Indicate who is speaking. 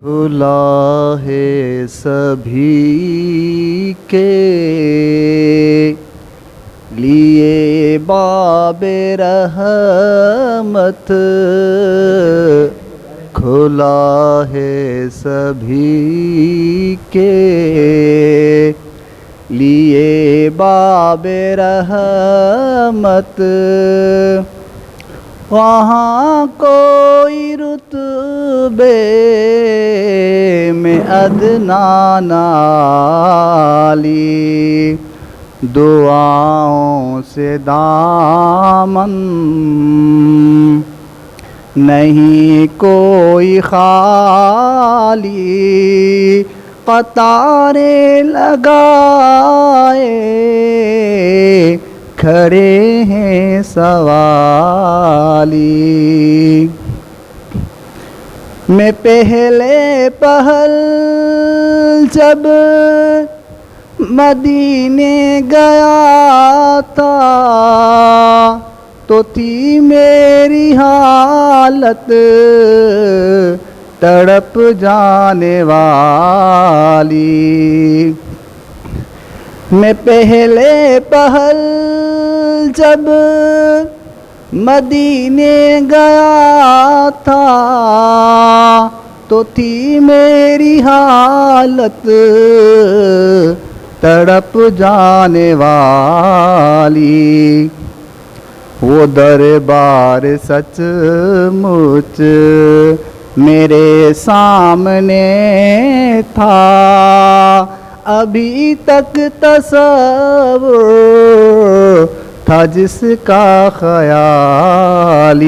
Speaker 1: کھلا ہے سبھی کے لیے باب رحمت، کھلا ہے سبھی کے لیے باب رحمت، وہاں کوئی رتبے میں ادنا نالی، دعاؤں سے دامن نہیں کوئی خالی، قطاریں لگائے کھڑے ہیں سوالی، میں پہلے پہل جب مدینے گیا تھا تو تھی میری حالت تڑپ جانے والی، میں پہلے پہل جب مدینے گیا تھا تو تھی میری حالت تڑپ جانے والی، وہ دربار سچ مچ میرے سامنے تھا، ابھی تک تصور تھا جس کا خیالی،